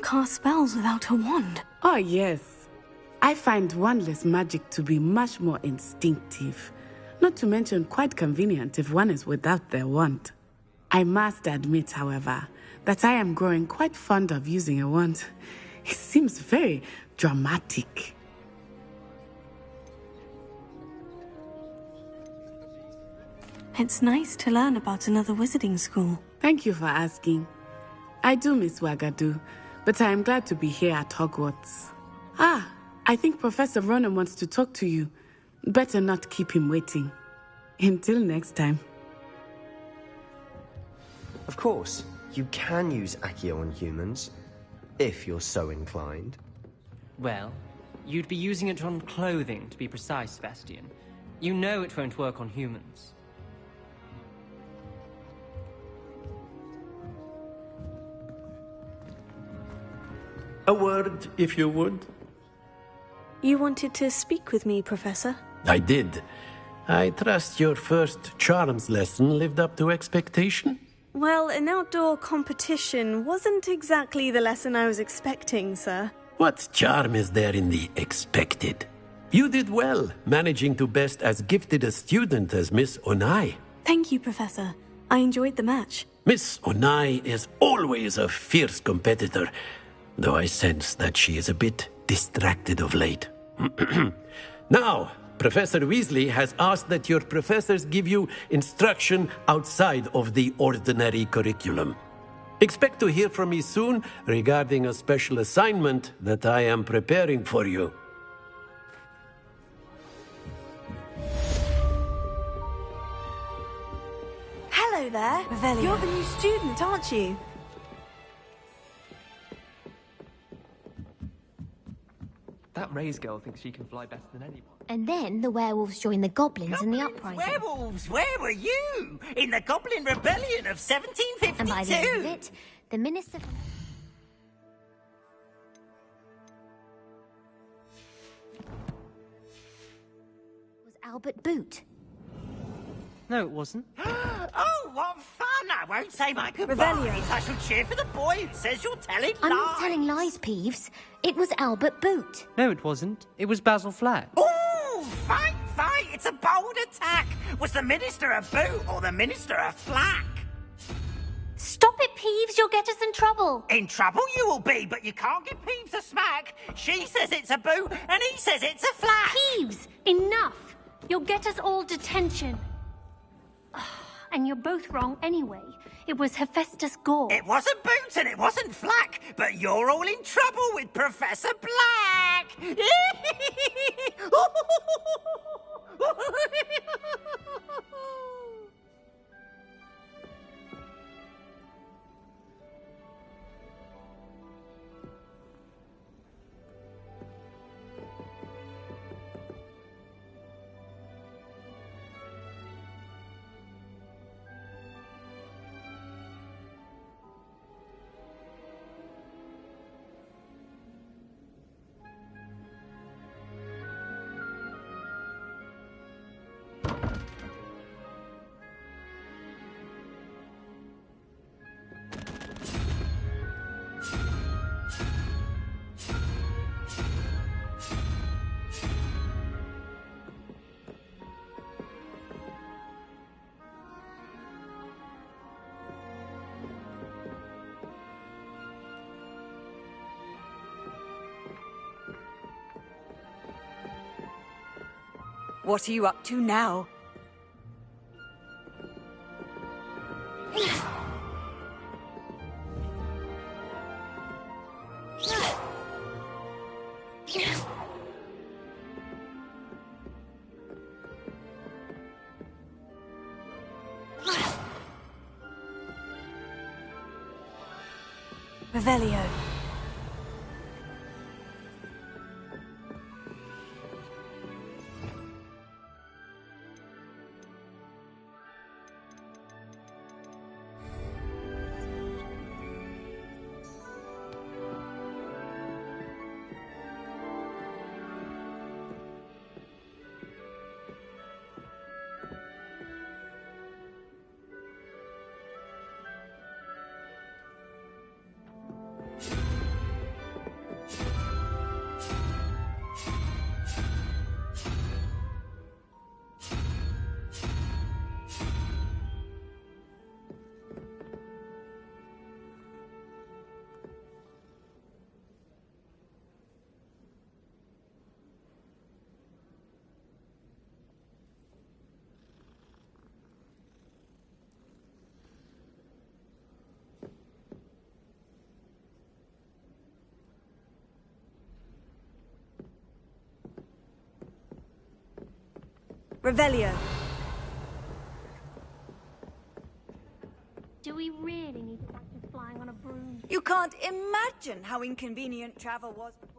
can't cast spells without a wand. Oh, yes. I find wandless magic to be much more instinctive. Not to mention quite convenient if one is without their wand. I must admit, however, that I am growing quite fond of using a wand. It seems very dramatic. It's nice to learn about another wizarding school. Thank you for asking. I do miss Wagadu, but I am glad to be here at Hogwarts. Ah, I think Professor Ronan wants to talk to you. Better not keep him waiting. Until next time. Of course, you can use Accio on humans, if you're so inclined. Well, you'd be using it on clothing, to be precise, Sebastian. You know it won't work on humans. A word, if you would. You wanted to speak with me, Professor? I did. I trust your first charms lesson lived up to expectation? Well, an outdoor competition wasn't exactly the lesson I was expecting, sir. What charm is there in the expected? You did well, managing to best as gifted a student as Miss Onai. Thank you, Professor. I enjoyed the match. Miss Onai is always a fierce competitor, though I sense that she is a bit distracted of late. Now, Professor Weasley has asked that your professors give you instruction outside of the ordinary curriculum. Expect to hear from me soon regarding a special assignment that I am preparing for you. Hello there. Revelio. You're the new student, aren't you? That Ray's girl thinks she can fly better than anyone. And then the werewolves joined the goblins in the uprising. Werewolves, where were you? In the Goblin Rebellion of 1752? And by the end of it, the minister... was Albert Boot. No, it wasn't. Oh, what fun! I won't say my goodbyes. Revelio. I shall cheer for the boy who says you're telling I'm lies. not telling lies, Peeves. It was Albert Boot. No, it wasn't. It was Basil Flack. Ooh, fight, fight! It's a bold attack. Was the Minister a boot or the Minister a flack? Stop it, Peeves. You'll get us in trouble. In trouble you will be, but you can't give Peeves a smack. She says it's a boot, and he says it's a flack. Peeves, enough. You'll get us all detention. And you're both wrong anyway. It was Hephaestus Gore. It wasn't Boot and it wasn't Flack, but you're all in trouble with Professor Black. What are you up to now? Revelio. Revelio. Do we really need to practice flying on a broom? You can't imagine how inconvenient travel was before.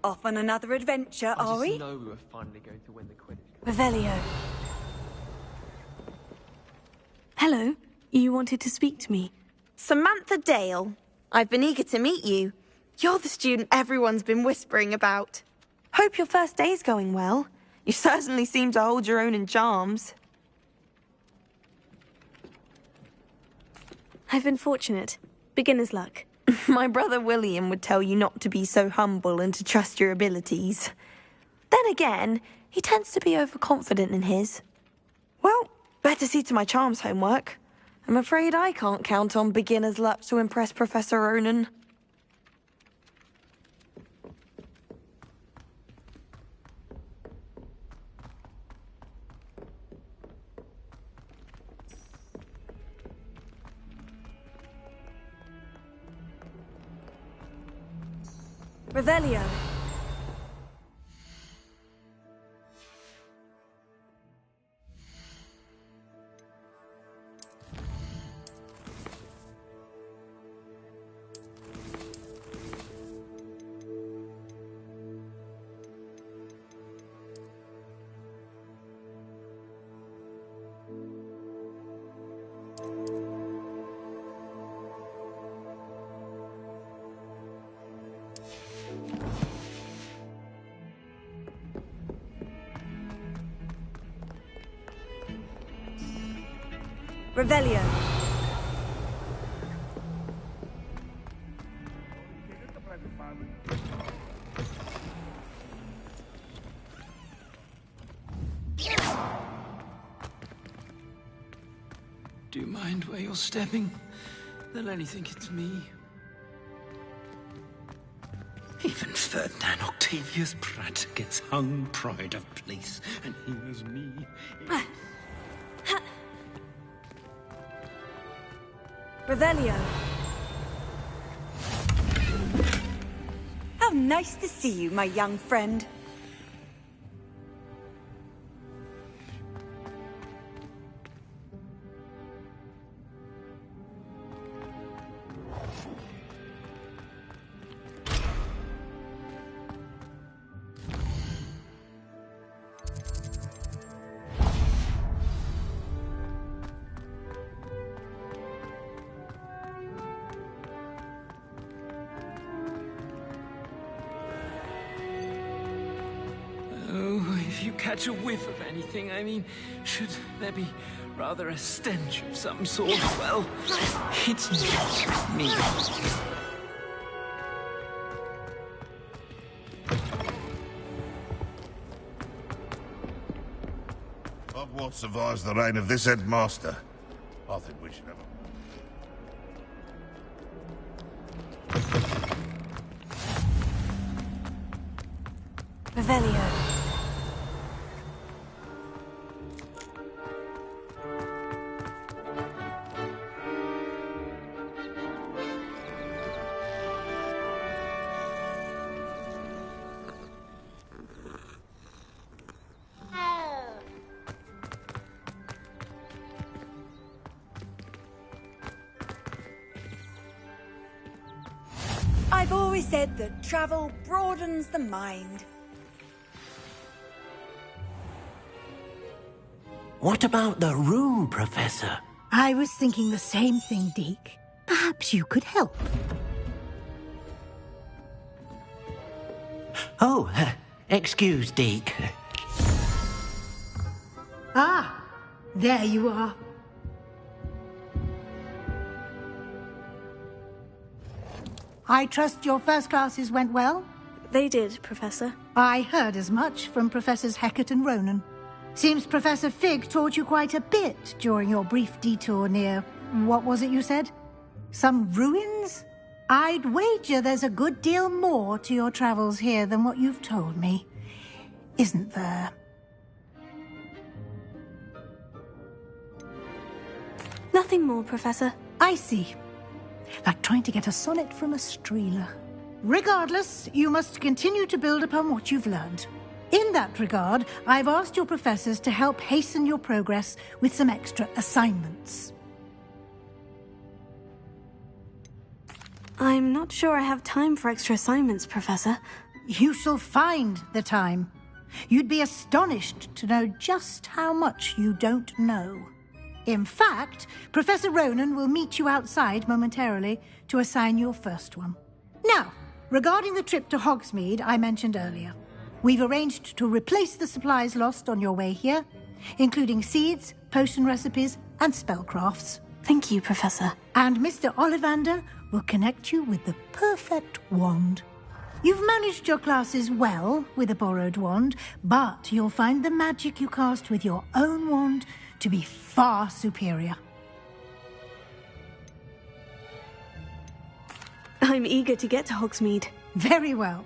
Off on another adventure, are we? I just know we were finally going to win the Quidditch. Revelio. Hello, you wanted to speak to me. Samantha Dale. I've been eager to meet you. You're the student everyone's been whispering about. Hope your first day's going well. You certainly seem to hold your own in charms. I've been fortunate. Beginner's luck. My brother William would tell you not to be so humble and to trust your abilities. Then again, he tends to be overconfident in his. Well, better see to my charms homework. I'm afraid I can't count on beginner's luck to impress Professor Ronan. Revelio. Revelio. Do you mind where you're stepping? They'll only think it's me. Even Ferdinand Octavius Pratt gets hung pride of place, and here's me. Revelio. How nice to see you, my young friend. If you catch a whiff of anything, I mean, should there be rather a stench of some sort? Well, it's not me. Hogwarts survives the reign of this headmaster. I think we should have a... Revelio. I've always said that travel broadens the mind. What about the room, Professor? I was thinking the same thing, Deke. Perhaps you could help. Oh, excuse, Deke. Ah, there you are. I trust your first classes went well? They did, Professor. I heard as much from Professors Hecat and Ronan. Seems Professor Fig taught you quite a bit during your brief detour near... what was it you said? Some ruins? I'd wager there's a good deal more to your travels here than what you've told me. Isn't there? Nothing more, Professor. I see. Like trying to get a sonnet from a streeler. Regardless, you must continue to build upon what you've learned. In that regard, I've asked your professors to help hasten your progress with some extra assignments. I'm not sure I have time for extra assignments, Professor. You shall find the time. You'd be astonished to know just how much you don't know. In fact, Professor Ronan will meet you outside momentarily to assign your first one. Now, regarding the trip to Hogsmeade I mentioned earlier, we've arranged to replace the supplies lost on your way here, including seeds, potion recipes, and spellcrafts. Thank you, Professor. And Mr. Ollivander will connect you with the perfect wand. You've managed your classes well with a borrowed wand, but you'll find the magic you cast with your own wand to be far superior. I'm eager to get to Hogsmeade. Very well.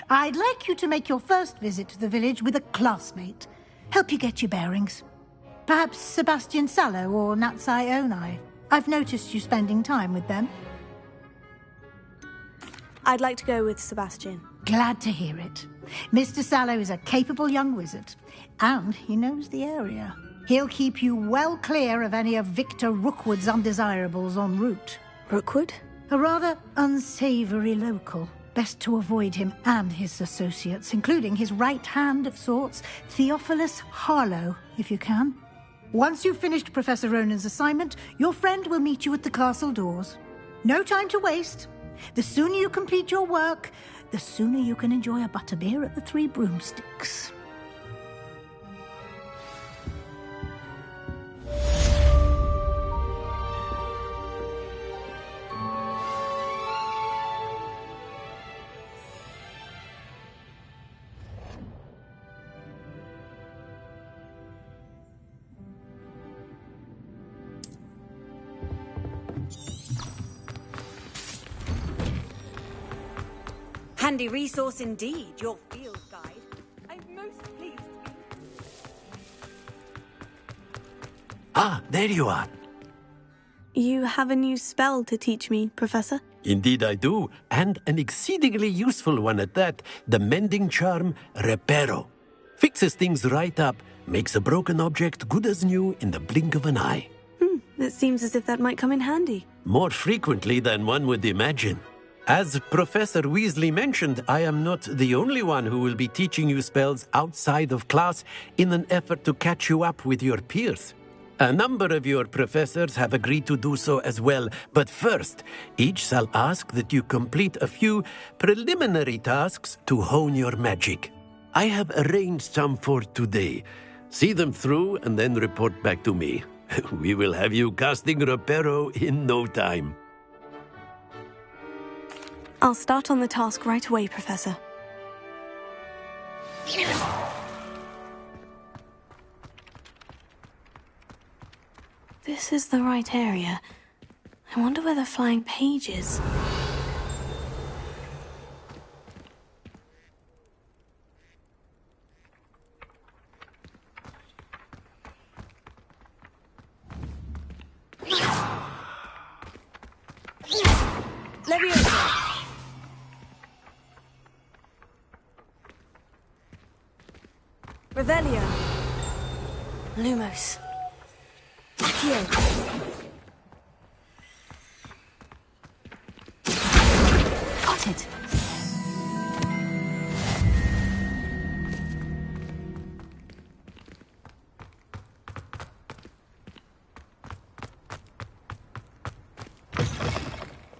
I'd like you to make your first visit to the village with a classmate. Help you get your bearings. Perhaps Sebastian Sallow or Natsai Onai. I've noticed you spending time with them. I'd like to go with Sebastian. Glad to hear it. Mr. Sallow is a capable young wizard, and he knows the area. He'll keep you well clear of any of Victor Rookwood's undesirables en route. Rookwood? A rather unsavoury local. Best to avoid him and his associates, including his right hand of sorts, Theophilus Harlow, if you can. Once you've finished Professor Ronan's assignment, your friend will meet you at the castle doors. No time to waste. The sooner you complete your work, the sooner you can enjoy a butterbeer at the Three Broomsticks. handy resource indeed, your field guide. I'm most pleased to be... Ah, there you are. You have a new spell to teach me, Professor? Indeed I do, and an exceedingly useful one at that. The mending charm, Reparo. Fixes things right up, makes a broken object good as new in the blink of an eye. It seems as if that might come in handy. More frequently than one would imagine. As Professor Weasley mentioned, I am not the only one who will be teaching you spells outside of class in an effort to catch you up with your peers. A number of your professors have agreed to do so as well, but first, each shall ask that you complete a few preliminary tasks to hone your magic. I have arranged some for today. See them through and then report back to me. We will have you casting Reparo in no time. I'll start on the task right away, Professor. This is the right area. I wonder where the flying page is. Leviosa! Revelio! Lumos. Accio! Got it.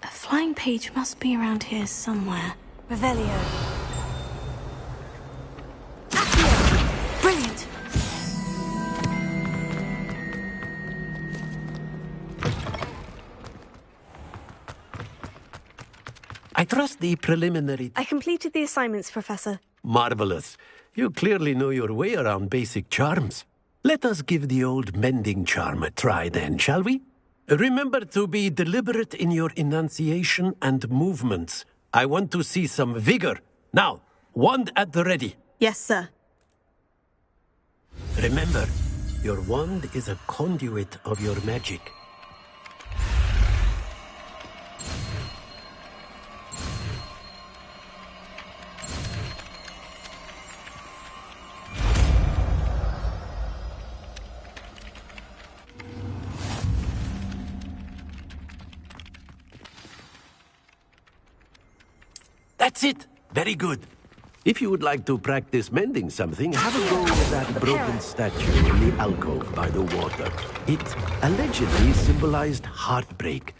A flying page must be around here somewhere. Revelio! Brilliant! I trust the preliminary... I completed the assignments, Professor. Marvelous. You clearly know your way around basic charms. Let us give the old mending charm a try then, shall we? Remember to be deliberate in your enunciation and movements. I want to see some vigor. Now, wand at the ready. Yes, sir. Remember, your wand is a conduit of your magic. That's it. Very good. If you would like to practice mending something, have a go with that broken statue in the alcove by the water. It allegedly symbolized heartbreak.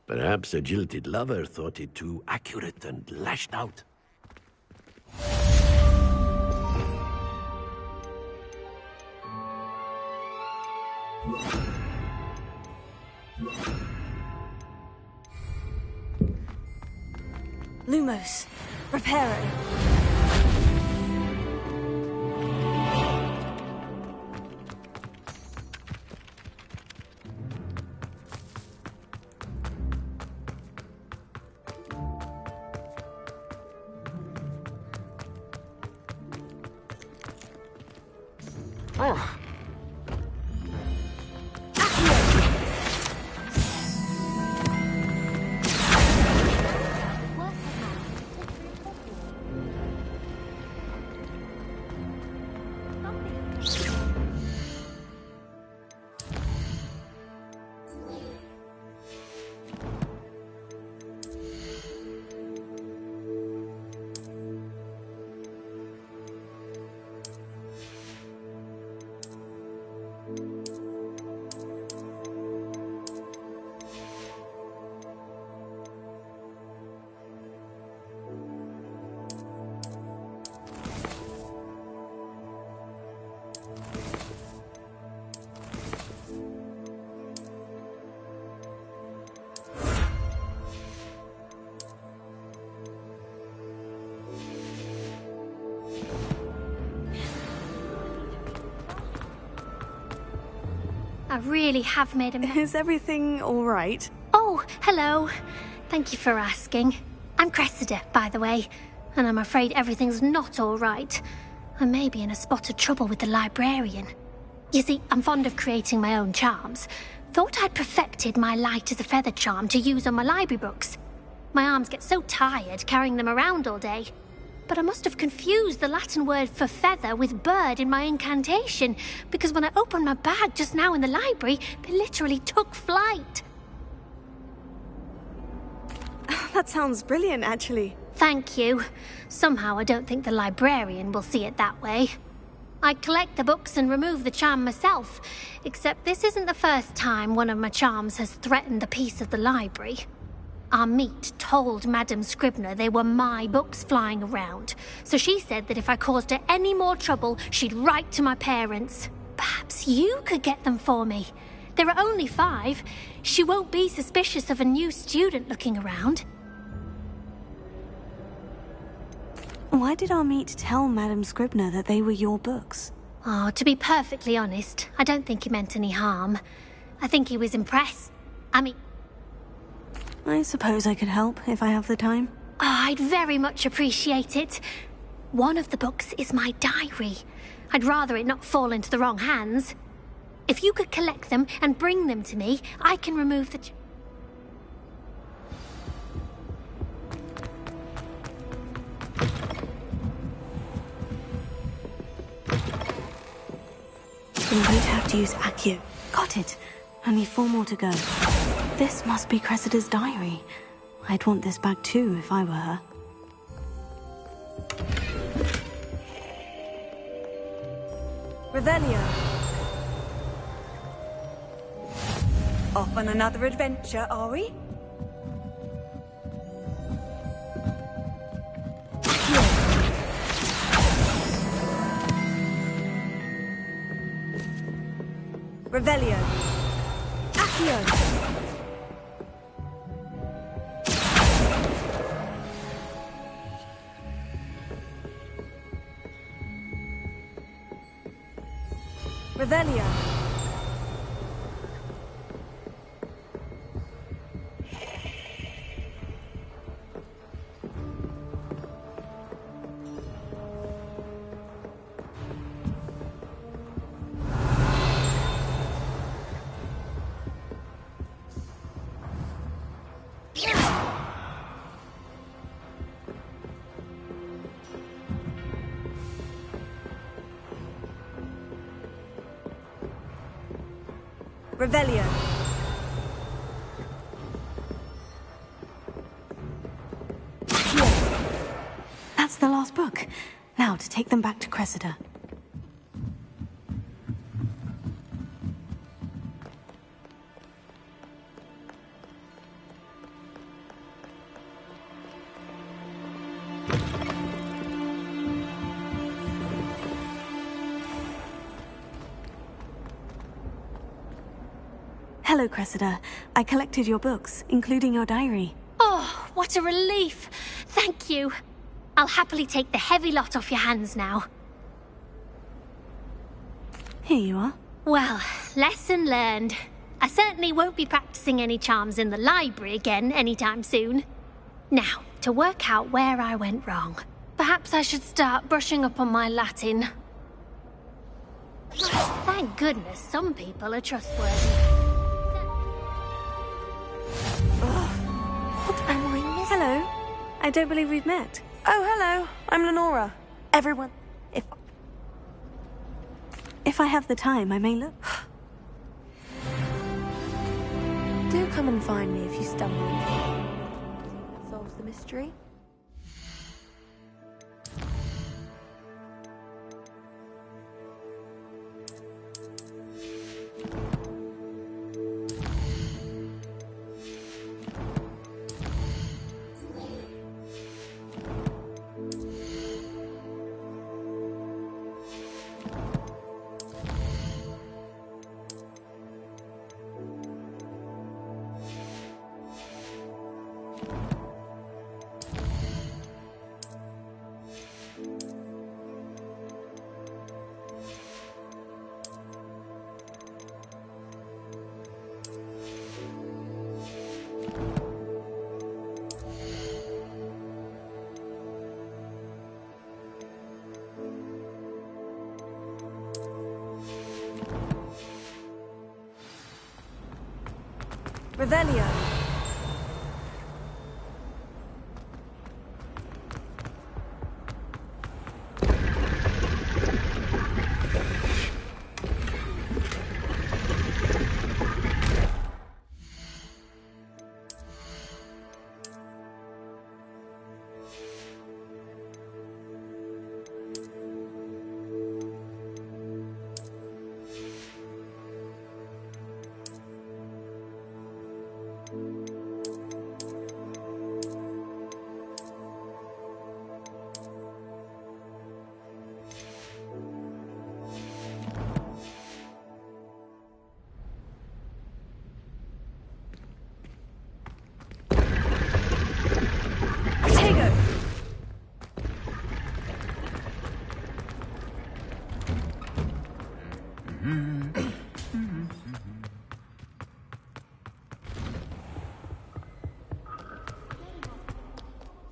Perhaps a jilted lover thought it too accurate and lashed out. Lumos! Reparo! Oh. I really have made a mess. Is everything all right? Oh, hello. Thank you for asking. I'm Cressida, by the way. And I'm afraid everything's not all right. I may be in a spot of trouble with the librarian. You see, I'm fond of creating my own charms. Thought I'd perfected my light as a feather charm to use on my library books. My arms get so tired carrying them around all day. But I must have confused the Latin word for feather with bird in my incantation, because when I opened my bag just now in the library, they literally took flight. That sounds brilliant, actually. Thank you. Somehow I don't think the librarian will see it that way. I collect the books and remove the charm myself, except this isn't the first time one of my charms has threatened the peace of the library. Our meet told Madame Scribner they were my books flying around, so she said that if I caused her any more trouble, she'd write to my parents. Perhaps you could get them for me. There are only 5. She won't be suspicious of a new student looking around. Why did our meet tell Madame Scribner that they were your books? Oh, to be perfectly honest, I don't think he meant any harm. I think he was impressed. I suppose I could help if I have the time. Oh, I'd very much appreciate it. One of the books is my diary. I'd rather it not fall into the wrong hands. If you could collect them and bring them to me, I can remove the... I'm going to have to use Accio. Got it. Only 4 more to go. This must be Cressida's diary. I'd want this back too if I were her. Revelio. Off on another adventure, are we? Revelio. Accio. Revelio. Revelio. That's the last book. Now to take them back to Cressida. Hello, Cressida. I collected your books, including your diary. Oh, what a relief. Thank you. I'll happily take the heavy lot off your hands now. Here you are. Well, lesson learned. I certainly won't be practicing any charms in the library again anytime soon. Now, to work out where I went wrong. Perhaps I should start brushing up on my Latin. Thank goodness some people are trustworthy. What am I missing? Hello. I don't believe we've met. Oh, hello. I'm Lenora. Everyone, If I have the time, I may look. do come and find me if you stumble. Solves the mystery. Revelio.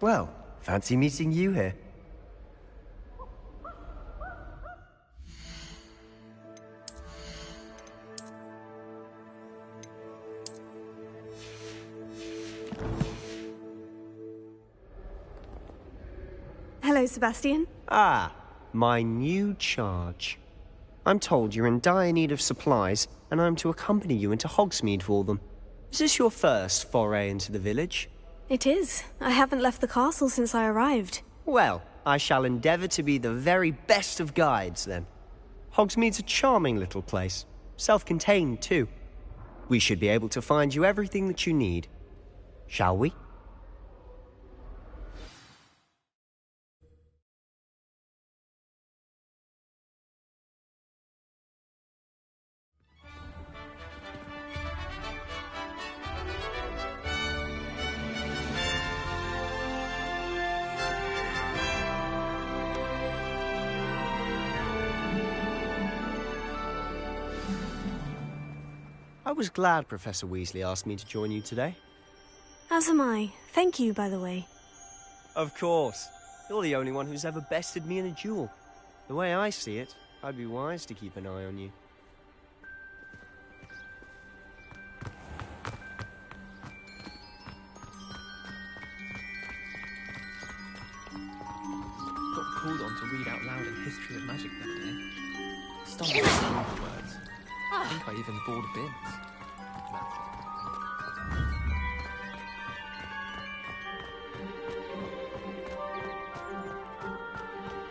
Well, fancy meeting you here. Hello, Sebastian. Ah, my new charge. I'm told you're in dire need of supplies, and I'm to accompany you into Hogsmeade for them. Is this your first foray into the village? It is. I haven't left the castle since I arrived. Well, I shall endeavour to be the very best of guides, then. Hogsmeade's a charming little place. Self-contained, too. We should be able to find you everything that you need. Shall we? I was glad Professor Weasley asked me to join you today. As am I. Thank you, by the way. Of course. You're the only one who's ever bested me in a duel. The way I see it, I'd be wise to keep an eye on you. Got called on to read out loud a history of magic that day. Stumbled over the words. I think I even bored bins.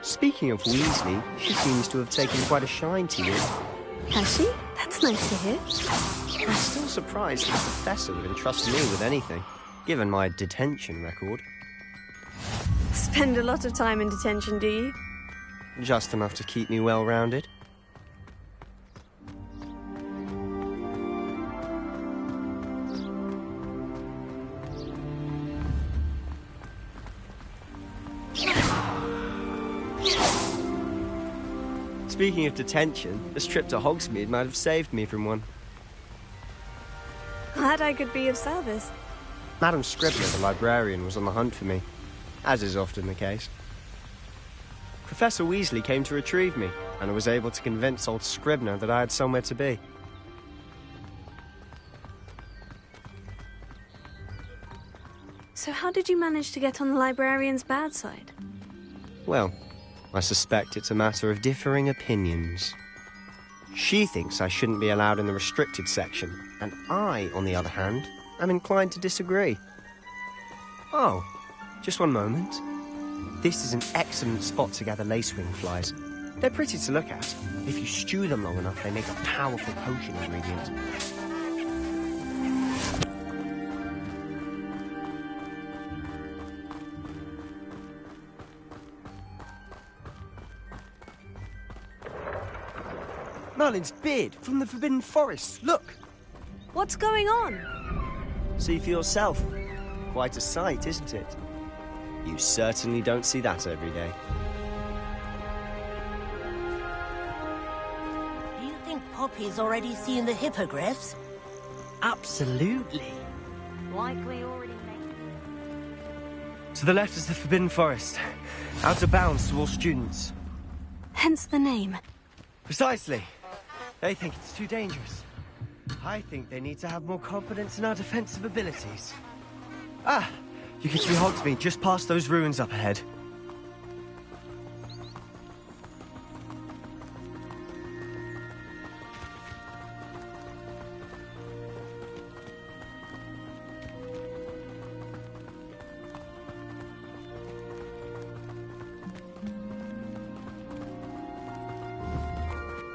Speaking of Weasley, she seems to have taken quite a shine to you. Has she? That's nice to hear. I'm still surprised that the Professor would entrust me with anything, given my detention record. Spend a lot of time in detention, do you? Just enough to keep me well-rounded. Speaking of detention, this trip to Hogsmeade might have saved me from one. Glad I could be of service. Madam Scribner, the librarian, was on the hunt for me, as is often the case. Professor Weasley came to retrieve me, and I was able to convince old Scribner that I had somewhere to be. So how did you manage to get on the librarian's bad side? Well, I suspect it's a matter of differing opinions. She thinks I shouldn't be allowed in the restricted section, and I, on the other hand, am inclined to disagree. Oh, just one moment. This is an excellent spot to gather lacewing flies. They're pretty to look at. If you stew them long enough, they make a powerful potion ingredient. Merlin's beard from the Forbidden Forest. Look! What's going on? See for yourself. Quite a sight, isn't it? You certainly don't see that every day. Do you think Poppy's already seen the hippogriffs? Absolutely. Likely already made. To the left is the Forbidden Forest. Out of bounds to all students. Hence the name. Precisely. They think it's too dangerous. I think they need to have more confidence in our defensive abilities. Ah! You can see Hogsmeade just past those ruins up ahead.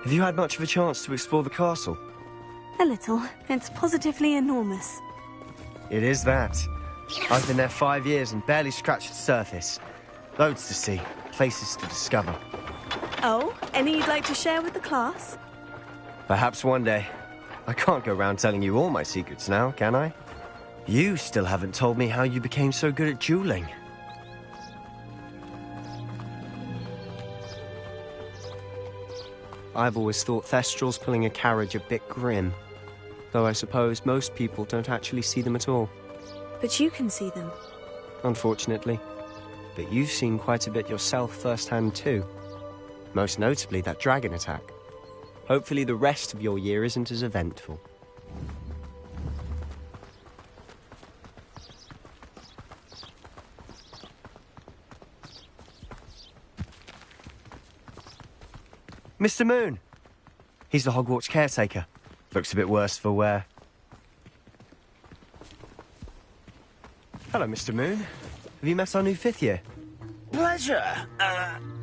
Have you had much of a chance to explore the castle? A little. It's positively enormous. It is that. I've been there 5 years and barely scratched the surface. Loads to see, places to discover. Oh, any you'd like to share with the class? Perhaps one day. I can't go around telling you all my secrets now, can I? You still haven't told me how you became so good at dueling. I've always thought Thestrals pulling a carriage a bit grim. Though I suppose most people don't actually see them at all. But you can see them. Unfortunately. But you've seen quite a bit yourself firsthand too. Most notably that dragon attack. Hopefully the rest of your year isn't as eventful. Mr. Moon! He's the Hogwarts caretaker. Looks a bit worse for wear. Hello, Mr. Moon. Have you met our new 5th year? Pleasure.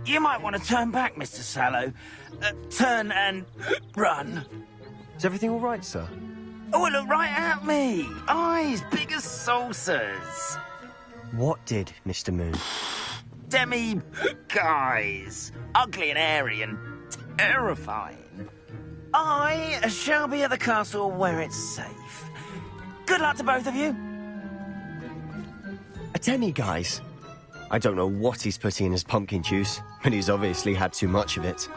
You might want to turn back, Mr. Sallow. Turn and run. Is everything all right, sir? Oh, look right at me. Eyes big as saucers. What did, Mr. Moon? Guys. Ugly and airy and terrifying. I shall be at the castle where it's safe. Good luck to both of you. A demi-guise? I don't know what he's putting in his pumpkin juice, but he's obviously had too much of it.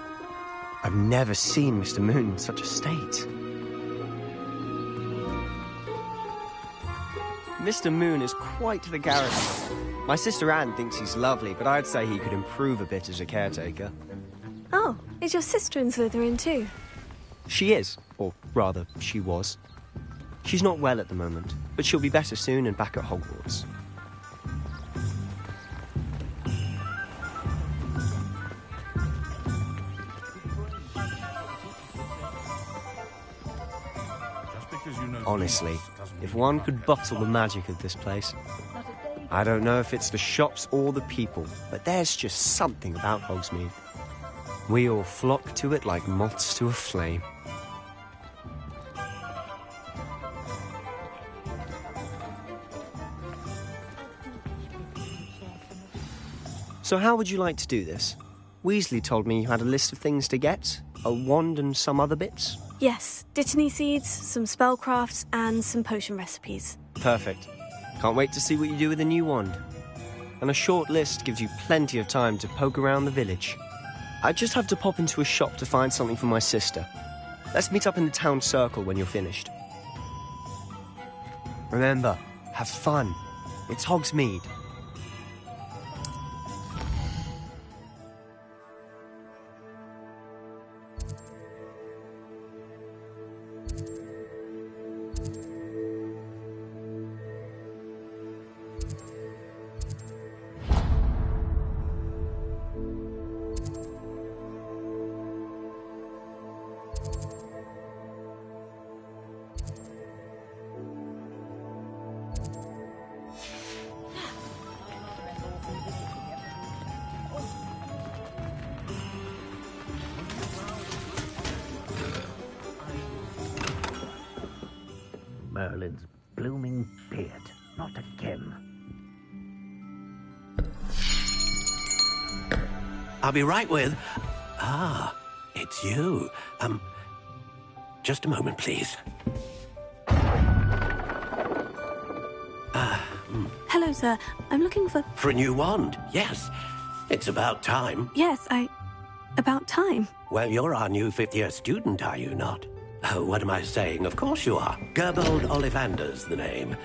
I've never seen Mr. Moon in such a state. Mr. Moon is quite the character. My sister Anne thinks he's lovely, but I'd say he could improve a bit as a caretaker. Oh, is your sister in Slytherin too? She is, or rather, she was. She's not well at the moment, but she'll be better soon and back at Hogwarts. Honestly, if one could bottle the magic of this place. I don't know if it's the shops or the people, but there's just something about Hogsmeade. We all flock to it like moths to a flame. So how would you like to do this? Weasley told me you had a list of things to get, a wand and some other bits. Yes, Dittany seeds, some spellcrafts, and some potion recipes. Perfect. Can't wait to see what you do with the new wand. And a short list gives you plenty of time to poke around the village. I just have to pop into a shop to find something for my sister. Let's meet up in the town circle when you're finished. Remember, have fun. It's Hogsmeade. Merlin's blooming beard. Not again. I'll be right with... Ah, it's you. Just a moment, please. Hello, sir. I'm looking for... For a new wand, yes. It's about time. Yes, about time. Well, you're our new 5th-year student, are you not? Oh, what am I saying? Of course you are. Gerbold Ollivander's the name.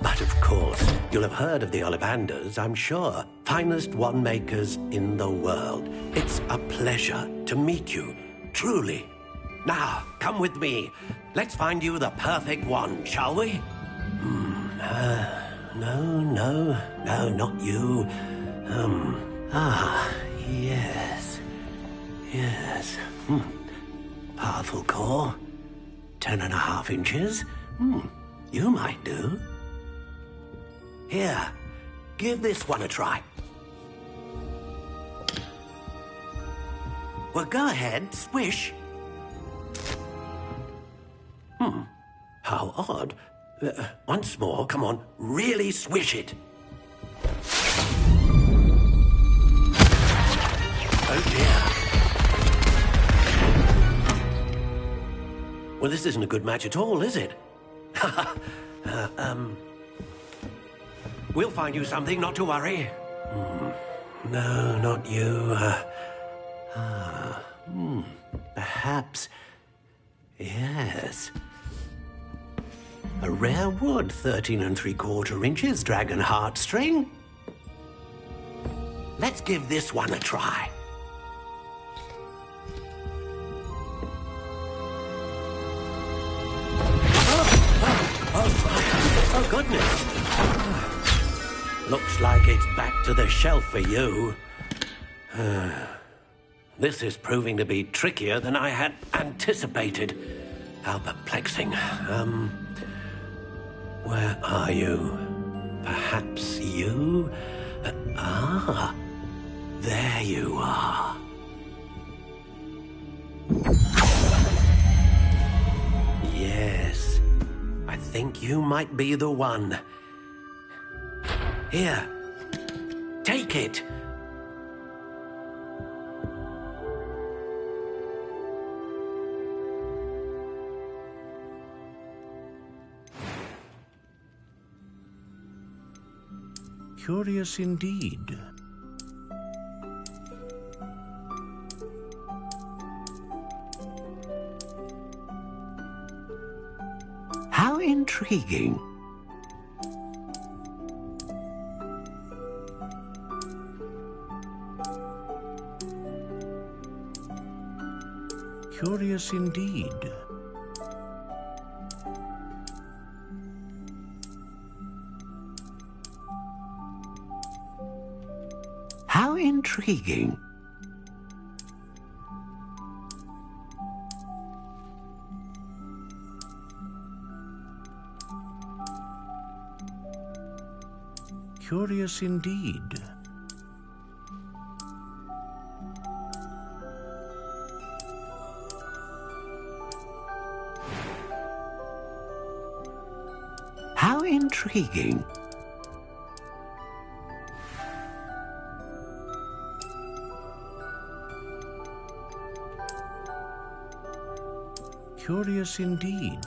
But of course, you'll have heard of the Ollivanders, I'm sure. Finest wand makers in the world. It's a pleasure to meet you, truly. Now, come with me. Let's find you the perfect one, shall we? No, not you. Yes. Powerful core. 10.5 inches. You might do. Here, give this one a try. Well, go ahead, swish. How odd. Once more, come on, really swish it. Oh dear. Well, this isn't a good match at all, is it? We'll find you something, not to worry. No, not you. Perhaps. Yes. A rare wood, 13 3/4 inches, dragon heartstring. Let's give this one a try. Oh, goodness. Looks like it's back to the shelf for you. This is proving to be trickier than I had anticipated. How perplexing. Where are you? Perhaps you? There you are. Yes, I think you might be the one. Here, take it. Curious indeed. How intriguing. Curious indeed. How intriguing. Curious indeed. How intriguing. Curious indeed.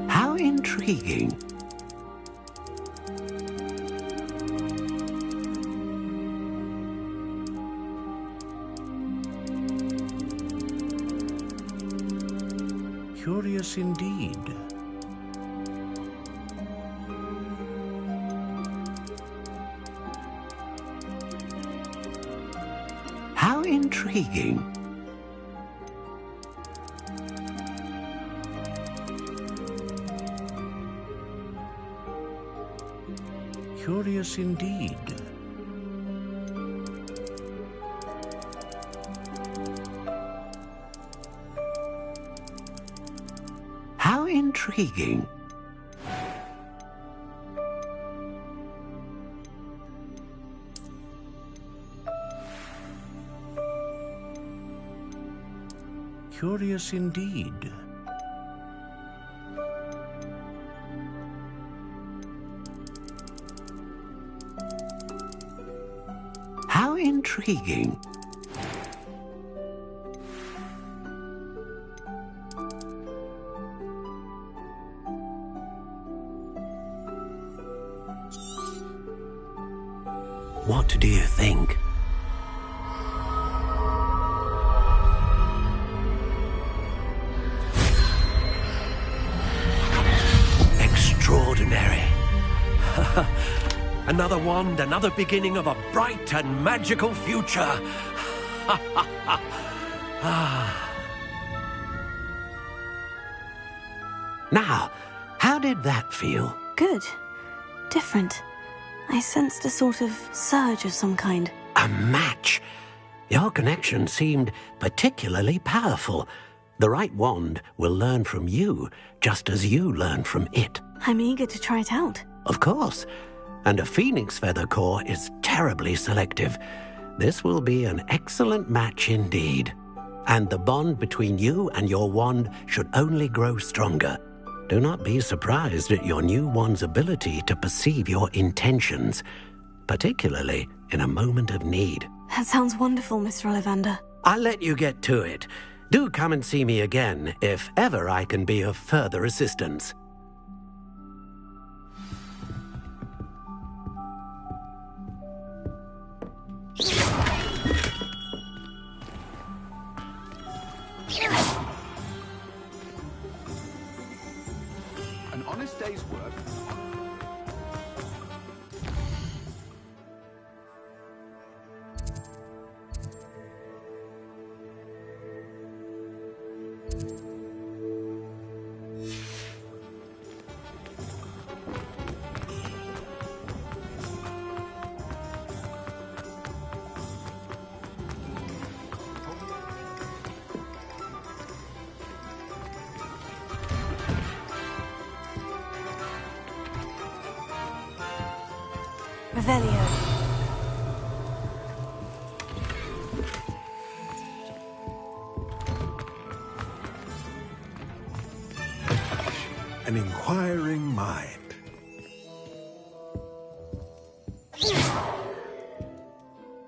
How intriguing. Curious indeed. How intriguing. Curious indeed. How intriguing. Curious indeed. How intriguing. What do you think? Another wand, another beginning of a bright and magical future. Now, how did that feel? Good. Different. I sensed a sort of surge of some kind. A match. Your connection seemed particularly powerful. The right wand will learn from you, just as you learn from it. I'm eager to try it out. Of course. And a phoenix feather core is terribly selective. This will be an excellent match indeed. And the bond between you and your wand should only grow stronger. Do not be surprised at your new wand's ability to perceive your intentions, particularly in a moment of need. That sounds wonderful, Mr. Ollivander. I'll let you get to it. Do come and see me again if ever I can be of further assistance. An honest day's work. Revelio. An inquiring mind.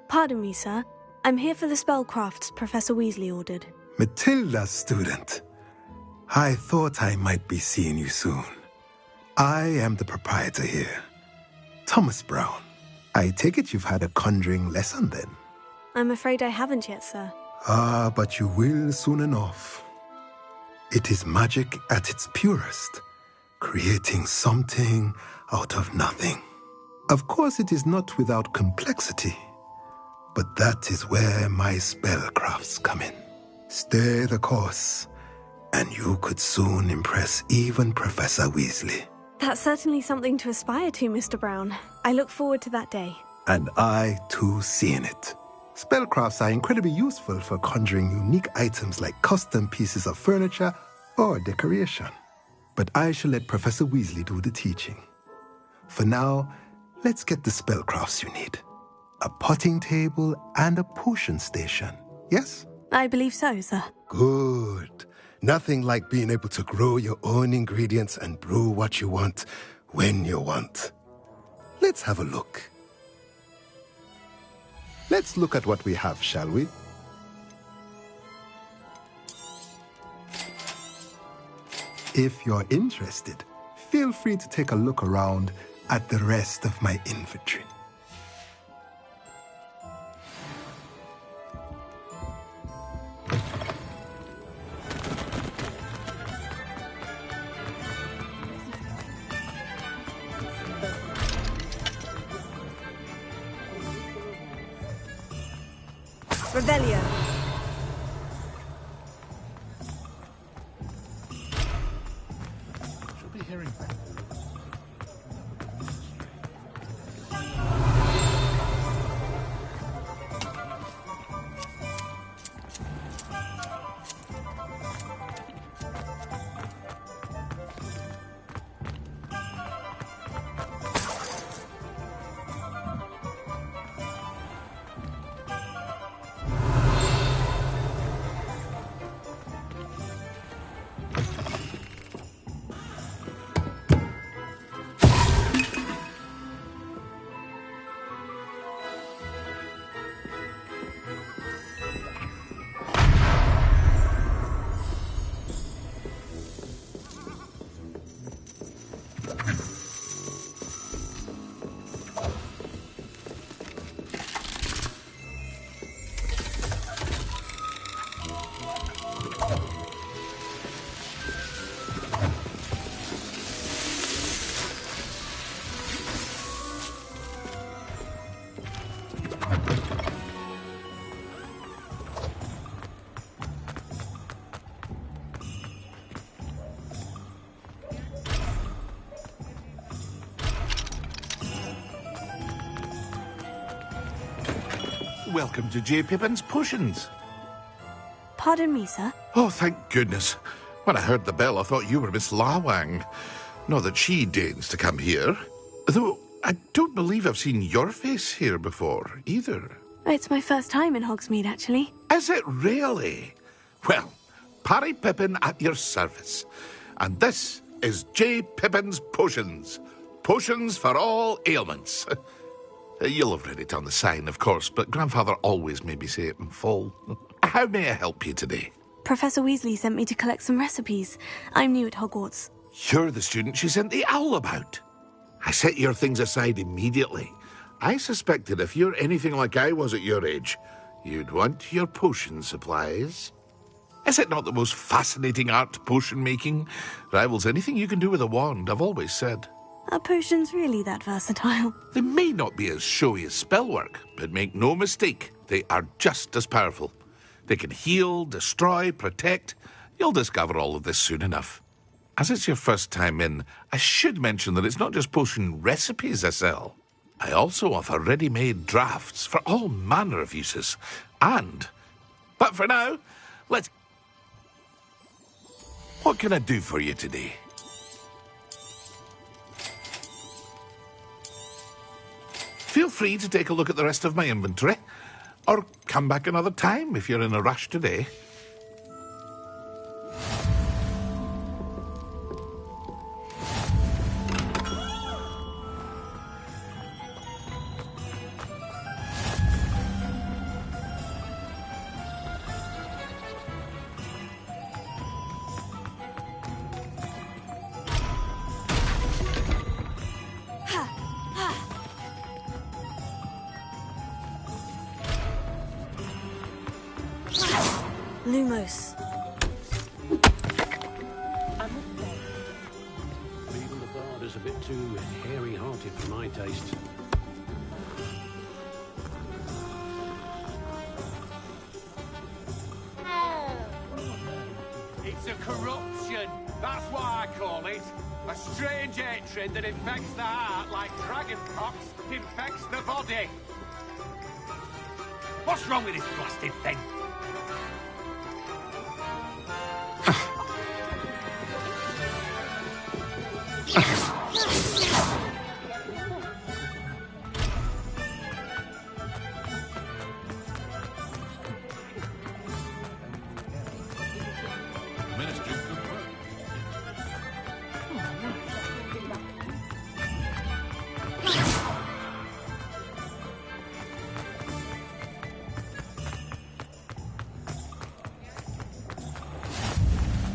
Pardon me, sir. I'm here for the spellcrafts Professor Weasley ordered. Matilda's student. I thought I might be seeing you soon. I am the proprietor here, Thomas Brown. I take it you've had a conjuring lesson then? I'm afraid I haven't yet, sir. Ah, but you will soon enough. It is magic at its purest, creating something out of nothing. Of course, it is not without complexity, but that is where my spellcrafts come in. Stay the course, and you could soon impress even Professor Weasley. That's certainly something to aspire to, Mr. Brown. I look forward to that day. And I, too, seeing it. Spellcrafts are incredibly useful for conjuring unique items like custom pieces of furniture or decoration. But I shall let Professor Weasley do the teaching. For now, let's get the spellcrafts you need. A potting table and a potion station, yes? I believe so, sir. Good. Nothing like being able to grow your own ingredients and brew what you want, when you want. Let's have a look. Let's look at what we have, shall we? If you're interested, feel free to take a look around at the rest of my inventory. Revelio. Should be hearing back. welcome to J. Pippin's Potions. Pardon me, sir. Oh, thank goodness. When I heard the bell, I thought you were Miss Lawang. Not that she deigns to come here. Though, I don't believe I've seen your face here before, either. It's my first time in Hogsmeade, actually. Is it really? Well, Parry Pippin at your service. And this is J. Pippin's Potions. Potions for all ailments. You'll have read it on the sign, of course, but Grandfather always made me say it in full. How may I help you today? Professor Weasley sent me to collect some recipes. I'm new at Hogwarts. You're the student she sent the owl about. I set your things aside immediately. I suspected if you're anything like I was at your age, you'd want your potion supplies. Is it not the most fascinating art, potion making? Rivals anything you can do with a wand, I've always said. Are potions really that versatile? They may not be as showy as spellwork, but make no mistake, they are just as powerful. They can heal, destroy, protect. You'll discover all of this soon enough. As it's your first time in, I should mention that it's not just potion recipes I sell. I also offer ready-made drafts for all manner of uses. But for now, what can I do for you today? Feel free to take a look at the rest of my inventory, or come back another time if you're in a rush today. Lumos. Even the bard is a bit too hairy-hearted for my taste. It's a corruption. That's what I call it. A strange hatred that infects the heart like dragonpox infects the body. What's wrong with this blasted thing?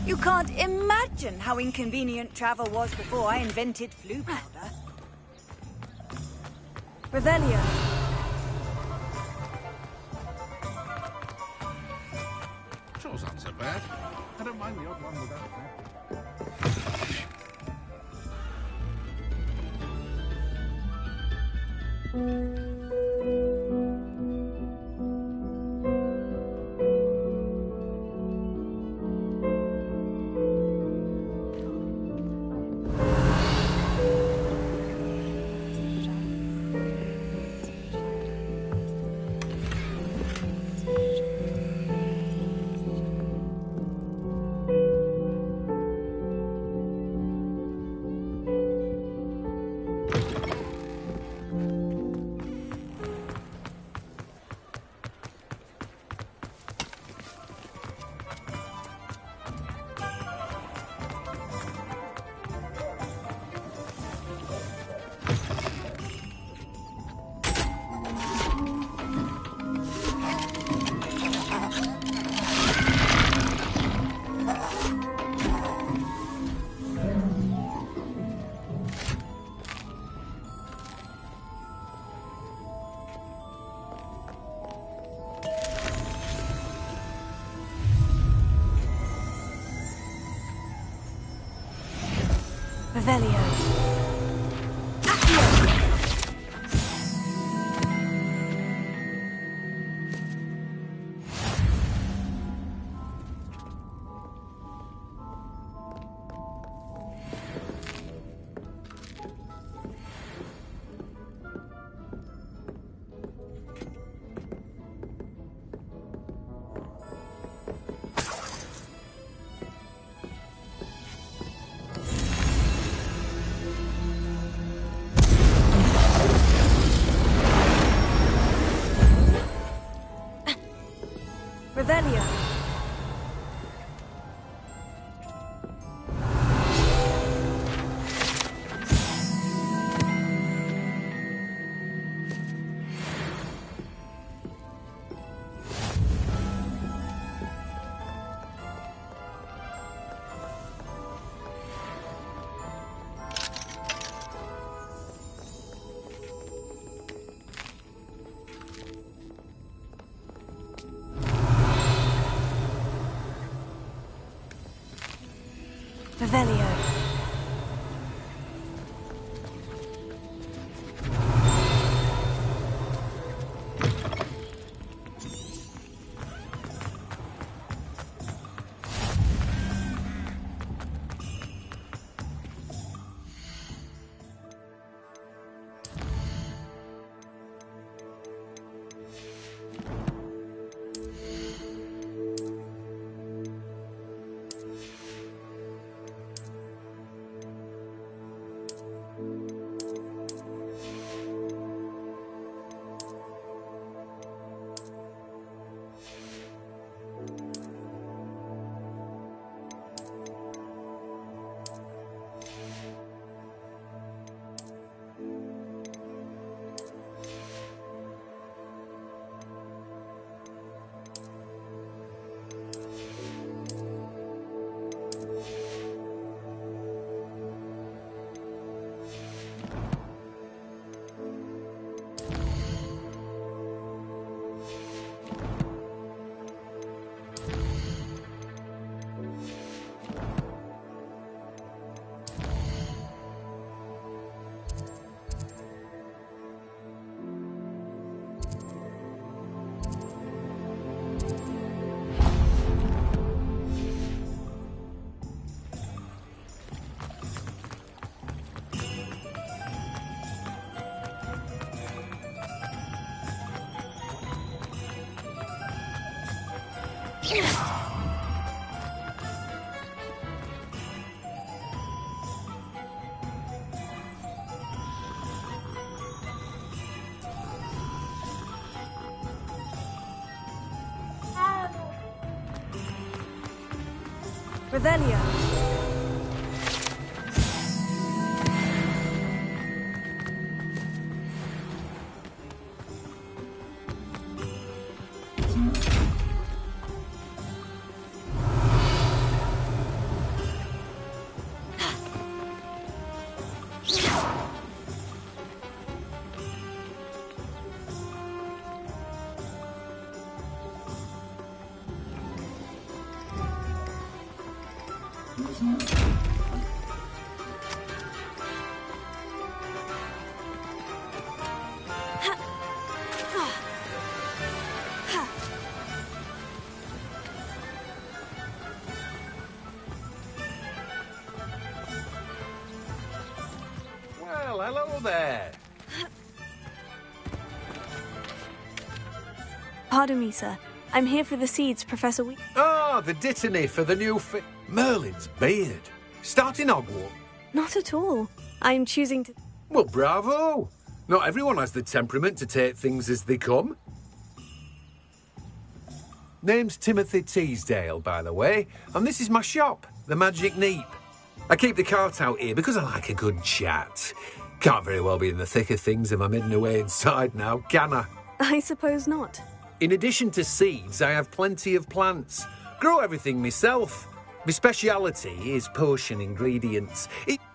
You can't imagine how inconvenient travel was before I invented flu powder. Revelio. Chores aren't so bad. I don't mind the odd one without that. Revelio. Revelio. Revelio. Well, hello there. Pardon me, sir. I'm here for the seeds, Professor Week. Ah, the dittany for the new Merlin's beard. Starting Hogwarts? Not at all. I'm choosing to... Well, bravo. Not everyone has the temperament to take things as they come. Name's Timothy Teasdale, by the way, and this is my shop, the Magic Neep. I keep the cart out here because I like a good chat. Can't very well be in the thick of things if I'm hidden away inside now, can I? I suppose not. In addition to seeds, I have plenty of plants. Grow everything myself. My speciality is potion ingredients.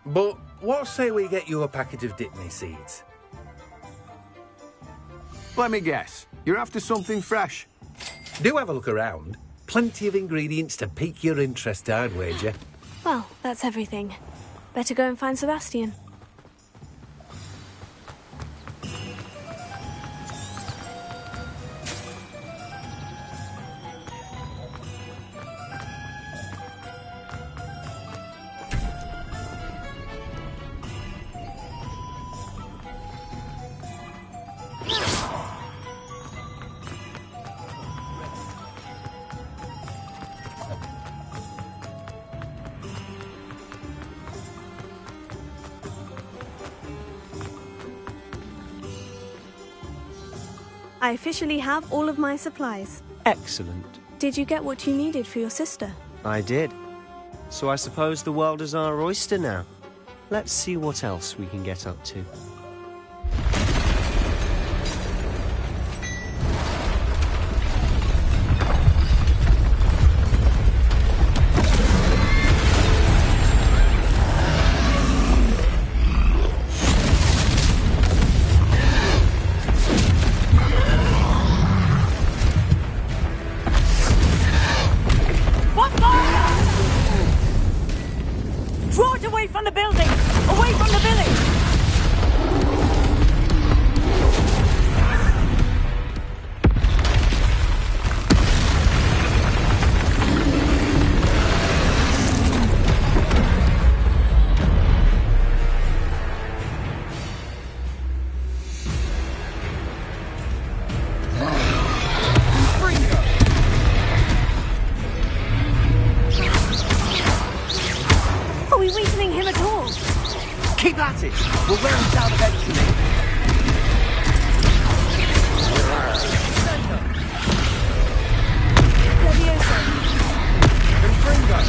But what say we get you a packet of Dittany seeds? Let me guess. You're after something fresh. Do have a look around. Plenty of ingredients to pique your interest, I'd wager. Well, that's everything. Better go and find Sebastian. I officially have all of my supplies. Excellent. Did you get what you needed for your sister? I did. So I suppose the world is our oyster now. Let's see what else we can get up to. Draw it away from the building! Away from the village! Are we weakening him at all? Keep at it! We'll wear him down eventually. Leviosa. Confringo!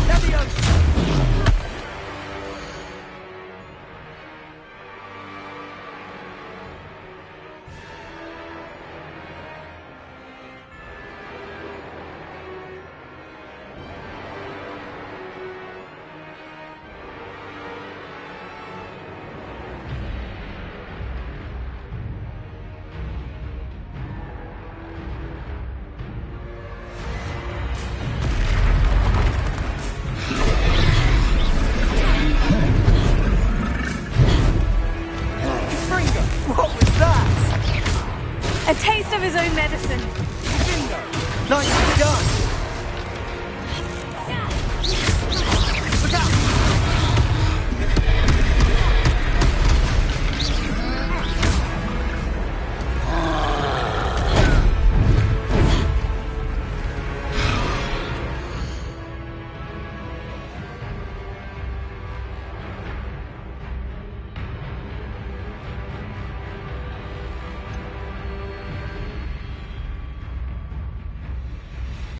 Leviosa! What was that? A taste of his own medicine. Nicely done!